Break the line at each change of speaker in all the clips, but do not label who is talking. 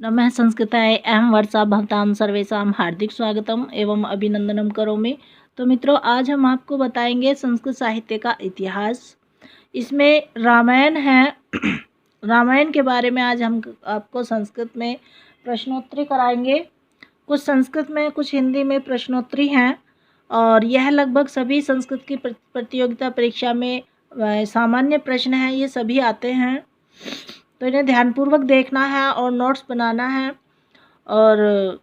नमः संस्कृताय अहं वर्षा भवतां सर्वेषां हार्दिक स्वागतम एवं अभिनंदनम करोमि। तो मित्रों, आज हम आपको बताएंगे संस्कृत साहित्य का इतिहास। इसमें रामायण है। रामायण के बारे में आज हम आपको संस्कृत में प्रश्नोत्तरी कराएंगे। कुछ संस्कृत में, कुछ हिंदी में प्रश्नोत्तरी हैं और यह लगभग सभी संस्कृत की प्रतियोगिता परीक्षा में सामान्य प्रश्न हैं। ये सभी आते हैं, तो इन्हें ध्यानपूर्वक देखना है और नोट्स बनाना है और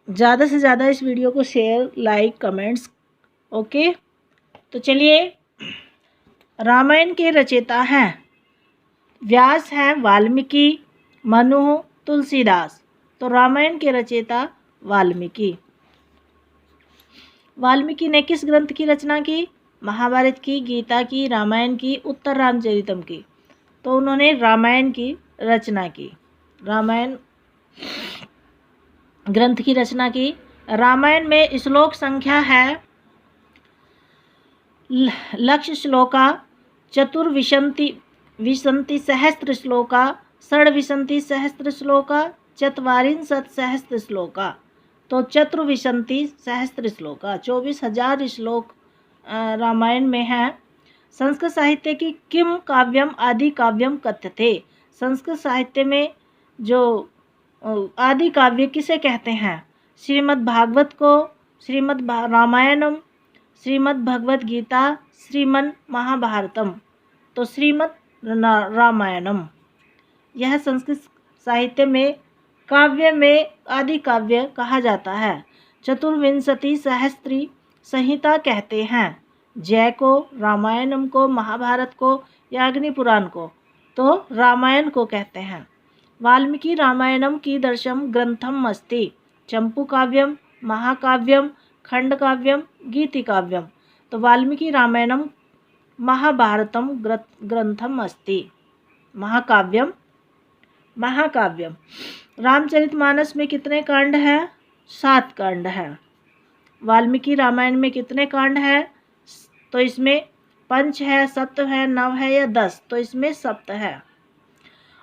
ज़्यादा से ज़्यादा इस वीडियो को शेयर, लाइक, कमेंट्स। ओके, तो चलिए। रामायण के रचयिता हैं व्यास हैं, वाल्मीकि, मनु, तुलसीदास। तो रामायण के रचयिता वाल्मीकि। वाल्मीकि ने किस ग्रंथ की रचना की? महाभारत की, गीता की, रामायण की, उत्तर रामचरितम की। तो उन्होंने रामायण की रचना की, रामायण ग्रंथ की रचना की। रामायण में श्लोक संख्या है लक्ष श्लोका, विशंति सहस्त्र श्लोका, षड्विशंति सहस्त्र श्लोका, चत्वारिंशत् सहस्त्र श्लोका। तो चतुर्विशंति सहस्त्र श्लोका, 24,000 श्लोक रामायण में है। संस्कृत साहित्य की किम काव्यम आदि काव्यम कथ्यते। संस्कृत साहित्य में जो आदि काव्य किसे कहते हैं? श्रीमद् भागवत को, श्रीमद् रामायणम, श्रीमद् भगवत गीता, श्रीमद् महाभारतम। तो श्रीमद् रामायणम यह संस्कृत साहित्य में काव्य में आदि काव्य कहा जाता है। चतुर्विंशति सहस्त्री संहिता कहते हैं जय को, रामायणम को, महाभारत को या अग्नि पुराण को। तो रामायण को कहते हैं। वाल्मीकि रामायणम की दर्शम ग्रंथम अस्ति चंपू काव्यम, महाकाव्यम, खंडकाव्यम, गीतिकाव्यम। तो वाल्मीकि रामायणम महाभारतम ग्रंथम अस्ति, महाकाव्यम, महाकाव्यम। रामचरितमानस में कितने कांड हैं? 7 कांड हैं। वाल्मीकि रामायण में कितने कांड हैं? तो इसमें पंच है, सप्त है, नव है या 10। तो इसमें सप्त है।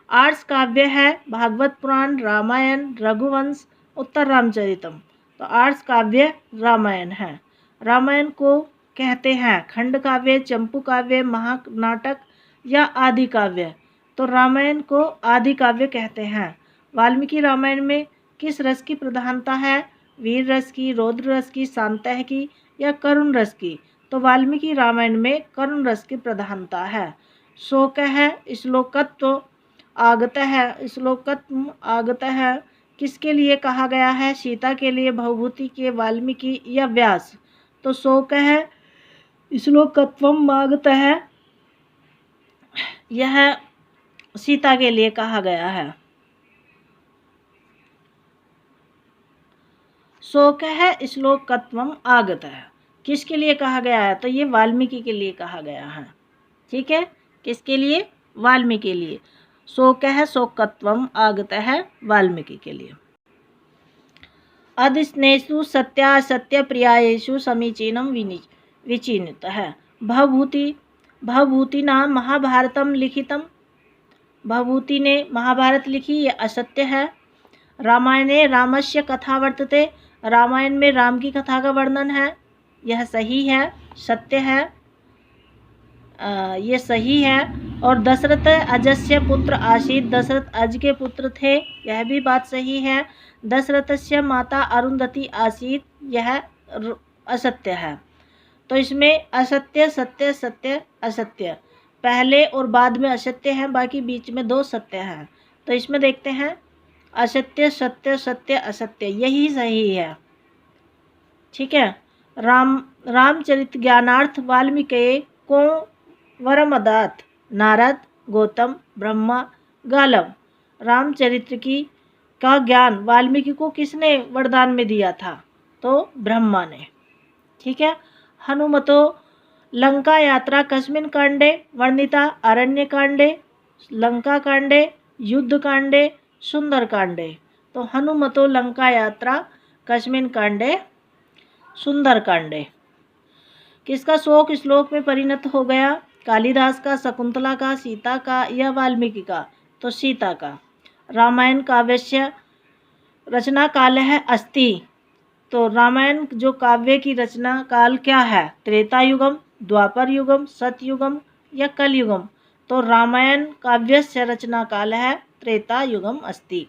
आर्ष काव्य है भागवत पुराण, रामायण, रघुवंश, उत्तर रामचरितम। तो आर्ष काव्य रामायण है। रामायण को कहते हैं खंड काव्य, चंपू काव्य, महानाटक या आदि काव्य। तो रामायण को आदि काव्य कहते हैं। वाल्मीकि रामायण में किस रस की प्रधानता है? वीर रस की, रौद्र रस की, शांतः की या करुण रस की। तो वाल्मीकि रामायण में करुण रस की प्रधानता है। शोक है, श्लोकत्व आगत है, श्लोकत्व आगत है किसके लिए कहा गया है? सीता के लिए, भवभूति के, वाल्मीकि या व्यास। तो शोक है, श्लोकत्वम आगत है, यह सीता के लिए कहा गया है। शोक है, श्लोकत्वम आगत है किसके लिए कहा गया है? तो ये वाल्मीकि के लिए कहा गया है। ठीक है, किसके लिए? वाल्मीकि के लिए। शोक है, शोकत्वम आगत है वाल्मीकि के लिए। अदिस्नेषु सत्यासत्य प्रियायेषु समीचीनम विचिन्वित है। भवभूतिना महाभारतम लिखितम। भवभूति ने महाभारत लिखी, ये असत्य है। रामायणे रामस्य कथा वर्तते। रामायण में राम की कथा का वर्णन है, यह सही है, सत्य है, ये सही है। और दशरथ अजस्य पुत्र आसीत। दशरथ अज के पुत्र थे, यह भी बात सही है। दशरथस्य माता अरुंधति आसीत, यह असत्य है। तो इसमें असत्य, सत्य, सत्य, असत्य, पहले और बाद में असत्य है, बाकी बीच में 2 सत्य हैं। तो इसमें देखते हैं असत्य, सत्य, सत्य, असत्य, यही सही है। ठीक है। रामचरित ज्ञानार्थ वाल्मीकि को वरमदात। नारद, गौतम, ब्रह्मा, गालव। रामचरित्र का ज्ञान वाल्मीकि को किसने वरदान में दिया था? तो ब्रह्मा ने। ठीक है। हनुमतो लंका यात्रा कस्मिन् कांडे वर्णिता? अरण्य कांडे, लंका कांडे, युद्ध कांडे, सुंदर कांडे। तो हनुमतो लंका यात्रा कस्मिन् कांडे? सुंदर कांडे। किसका शोक श्लोक में परिणत हो गया? कालिदास का, शकुंतला का, सीता का या वाल्मीकि का? तो सीता का। रामायण काव्यस्य रचना काल है अस्ति। तो रामायण जो काव्य की रचना काल क्या है? त्रेता युगम, द्वापर युगम, सतयुगम या कलयुगम? तो रामायण काव्य से रचना काल है त्रेता युगम अस्ति।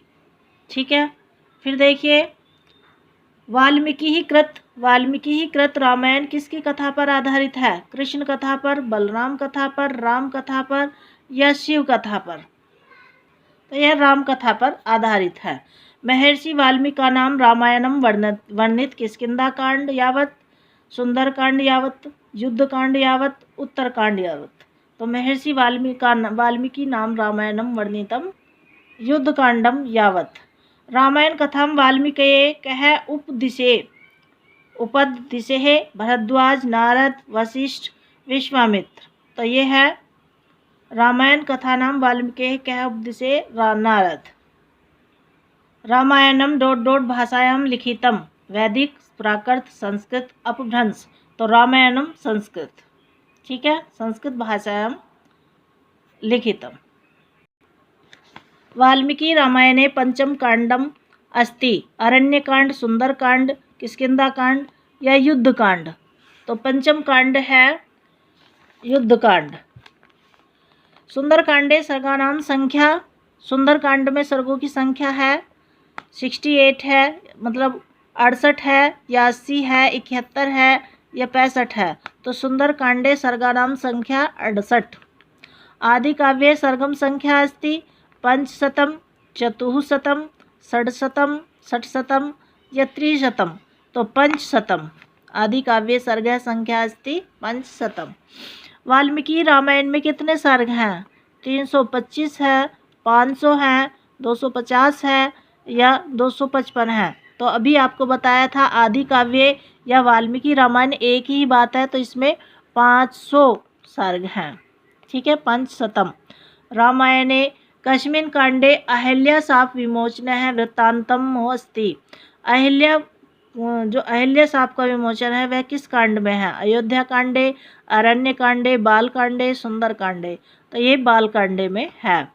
ठीक है। फिर देखिए वाल्मीकि कृत रामायण किसकी कथा पर आधारित है? कृष्ण कथा पर, बलराम कथा पर, राम कथा पर या शिव कथा पर? तो यह राम कथा पर आधारित है। महर्षि वाल्मीकि का नाम रामायणम वर्णित किष्किंधा कांड यावत, सुंदर कांड यावत, युद्ध कांड यावत, उत्तर कांड यावत? तो महर्षि वाल्मीकि नाम रामायणम वर्णितम युद्ध कांडम यावत। रामायण कथाम वाल्मीकये कह उपदिशे भरद्वाज, नारद, वशिष्ठ, विश्वामित्र। तो ये है रामायण कथा नाम वाल्मीकि कह उपदिशे नारद। रामायणम ... भाषायां लिखितम, वैदिक, प्राकृत, संस्कृत, अपभ्रंश। तो रामायणम संस्कृत। ठीक है, संस्कृत भाषायां लिखितम। वाल्मीकि रामायणे पंचम कांडम अस्ति, अरण्यकांड, सुंदरकांड, किष्किंधाकांड या युद्धकांड? तो पंचम कांड है युद्धकांड। सुंदरकांडे सर्गानाम संख्या, सुंदरकांड में सर्गों की संख्या है 68 है, मतलब 68 है या 80 है, 71 है या 65 है? तो सुंदरकांडे सर्गानाम संख्या 68। आदि काव्ये सर्गम संख्या अस्ति पंचशतम, चतुःशतम, षड्शतम, षट्शतम या त्रिशतम? तो पंचशतम। आदि काव्ये सर्ग संख्या अस्ति पंचशतम। वाल्मीकि रामायण में कितने सर्ग हैं? 325 है, 500 है, 250 है या 255 है? तो अभी आपको बताया था आदि काव्य या वाल्मीकि रामायण एक ही बात है, तो इसमें 500 सर्ग हैं। ठीक है, पंचशतम। रामायणे कस्मिन् कांडे अहल्या शाप विमोचन है वृत्तांतम अस्ति। जो अहल्या शाप का विमोचन है वह किस कांड में है? अयोध्या कांडे, अरण्य कांडे, बाल कांडे, सुंदर कांडे? तो ये बाल कांडे में है।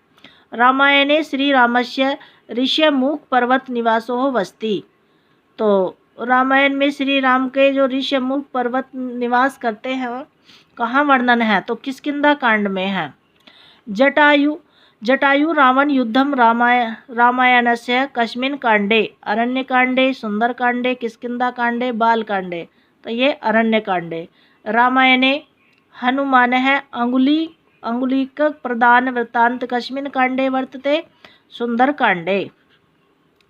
रामायणे श्री रामस्य ऋष्यमुख पर्वत निवासो वस्ति। तो रामायण में श्री राम के जो ऋष्यमुख पर्वत निवास करते हैं कहाँ वर्णन है? तो किष्किंधा कांड में है। जटायु रावण युद्धम रामायणस्य कस्मिन् कांडे? अरण्य कांडे, सुंदर कांडे, किष्किंधा कांडे, बाल कांडे? तो ये अरण्य कांडे। रामायणे हनुमान है अंगुलीक प्रदान वृत्तांत कस्मिन् कांडे वर्तते? सुंदर कांडे।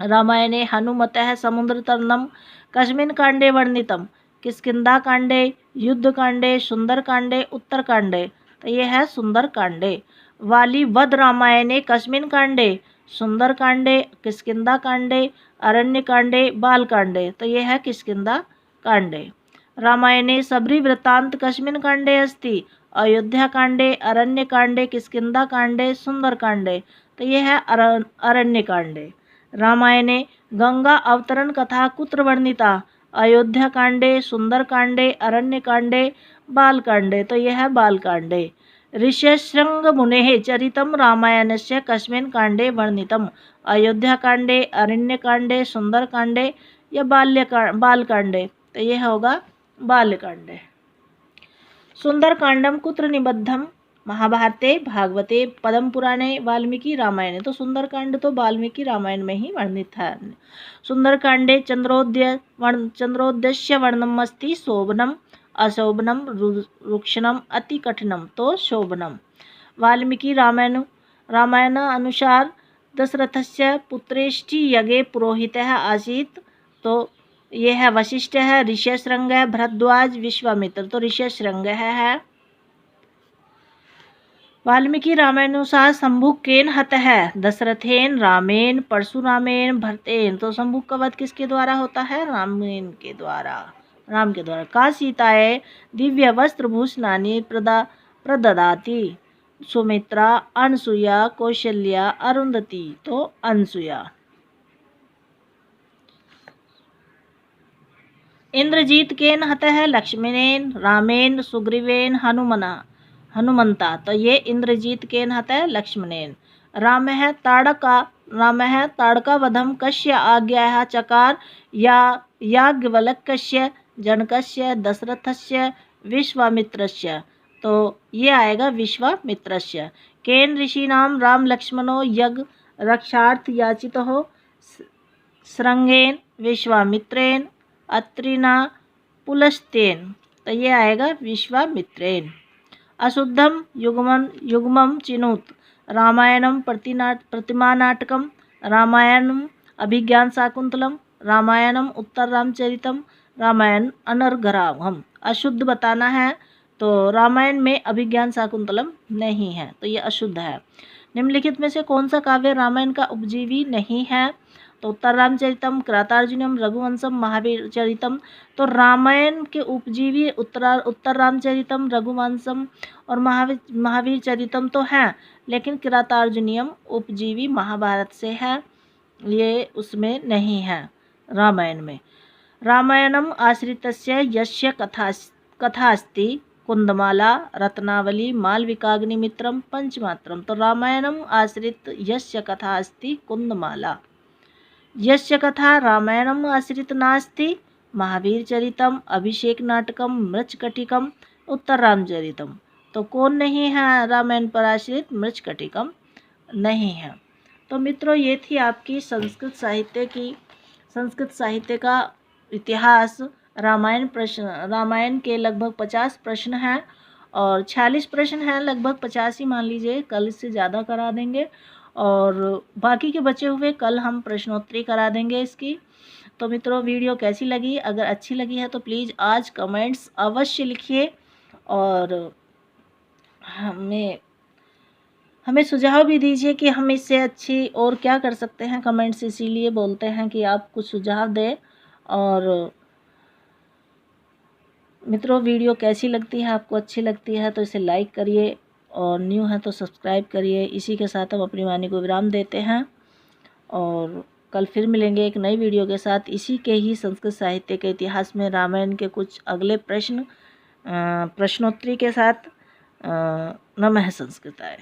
रामायणे हनुमतः समुद्र तरणम कस्मिन् कांडे वर्णितम? किष्किंधा कांडे, युद्ध कांडे, सुंदर कांडे, उत्तर कांडे? तो ये है सुंदर कांडे। वाली वध रामायणे कस्मिन् कांडे? सुंदर कांडे, किष्किंधा कांडे, अरण्य कांडे, बाल कांडे? तो ये है किष्किंधा कांडे। रामायणे सबरी वृत्तांत कस्मिन् कांडे अस्ति? अयोध्या कांडे, अरण्य कांडे, किष्किंधा कांडे, सुंदर कांडे? तो ये है अरण्य कांडे। रामायणे गंगा अवतरण कथा कुत्र वर्णिता? अयोध्या कांडे, सुंदर कांडे, अरण्य कांडे, बाल कांडे? तो यह है बाल कांडे। ऋष्यशृंग मुनेः चरितम रामायणस्य कस्मिन् कांडे वर्णितम? अयोध्या कांडे, अरण्य कांडे, सुंदर कांडे या बाल कांडे? तो यह होगा बाल कांडे। सुंदर कांडम कुत्र निबद्धम? महाभारते, भागवते, पद्म पुराणे, वाल्मीकि रामायणे? तो सुंदरकांड तो वाल्मीकि रामायण में ही वर्णित है। सुंदरकांडे चंद्रोदयस्य वर्णनम अस्ति शोभनम, अशोभनम, रुक्षणम, अति कठिनम। तो शोभनम। वाल्मीकि रामायण अनुसार दशरथस्य पुत्रेष्टि यज्ञे पुरोहितः आसीत्। तो ये है वशिष्ठ है, ऋष्यशृंग है, भरद्वाज, विश्वामित्र। तो ऋष्यशृंग है। वाल्मीकि रामायणानुसार शंभुक केन हत है? दशरथेन, रामेन, परशुरामेन, भरतेन? तो शंभुक का वध किसके द्वारा होता है? राम के द्वारा। का सीताए दिव्य वस्त्र भूषणानि प्रददाति? सुमित्रा, अनसुया, कौशल्या, अरुंधति? तो अनसुया। इंद्रजीत केन हतः? लक्ष्मणेन, रामेन, सुग्रीवेन, हनुमंता? तो ये इंद्रजीत केन हतः? लक्ष्मणेन। राम है ताड़का रामः ताड़कावधं कस्य आज्ञायाः चकार या याज्ञवल्क्यस्य जनकस्य दशरथस्य विश्वामित्रस्य। तो ये आएगा विश्वामित्रस्य। केन ऋषीणां राम लक्ष्मणो यज्ञ रक्षार्थ याचितो श्रृंगेन विश्वामित्रेण अत्रिना पुलस्त्येन। तो ये आएगा विश्वामित्रेण। अशुद्धम युग्मम चिनुत रामायणम प्रतिमानाटकम रामायणम अभिज्ञान शाकुंतलम रामायणम उत्तर रामचरितम रामायण अनर्घरावम। अशुद्ध बताना है तो रामायण में अभिज्ञान शाकुंतलम नहीं है, तो ये अशुद्ध है। निम्नलिखित में से कौन सा काव्य रामायण का उपजीवी नहीं है? तो उत्तर रामचरितम, किरातार्जुनीयम, रघुवंशम, महावीर चरितम। तो रामायण के उपजीवी उत्तर रामचरितम, रघुवंशम और महावीर चरितम तो हैं, लेकिन किरातार्जुनीयम उपजीवी महाभारत से है, ये उसमें नहीं है रामायण में। रामायणम आश्रितस्य यस्य कथा अस्ति कुंदमाला रत्नावली मालविकाग्निमित्रम पंचमात्रम। तो रामायणम आश्रित यस्य कथा अस्ति कुंदमाला, यस्य कथा रामायणम आश्रित नास्ति महावीर चरितम, अभिषेक नाटकम, मृच्छकटिकम, उत्तर रामचरितम। तो कौन नहीं है रामायण पर आश्रित? मृच्छकटिकम नहीं है। तो मित्रों, ये थी आपकी संस्कृत साहित्य का इतिहास। रामायण के लगभग 50 प्रश्न हैं और 46 प्रश्न हैं, लगभग 50 ही मान लीजिए। कल इससे ज़्यादा करा देंगे और बाकी के बचे हुए कल हम प्रश्नोत्तरी करा देंगे इसकी। तो मित्रों, वीडियो कैसी लगी? अगर अच्छी लगी है तो प्लीज़ आज कमेंट्स अवश्य लिखिए और हमें सुझाव भी दीजिए कि हम इससे अच्छी और क्या कर सकते हैं। कमेंट्स इसीलिए बोलते हैं कि आप कुछ सुझाव दें। और मित्रों, वीडियो कैसी लगती है? आपको अच्छी लगती है तो इसे लाइक करिए और न्यू है तो सब्सक्राइब करिए। इसी के साथ हम अपनी वाणी को विराम देते हैं और कल फिर मिलेंगे एक नई वीडियो के साथ, इसी के ही संस्कृत साहित्य के इतिहास में रामायण के कुछ अगले प्रश्नोत्तरी के साथ। नमः संस्कृताय।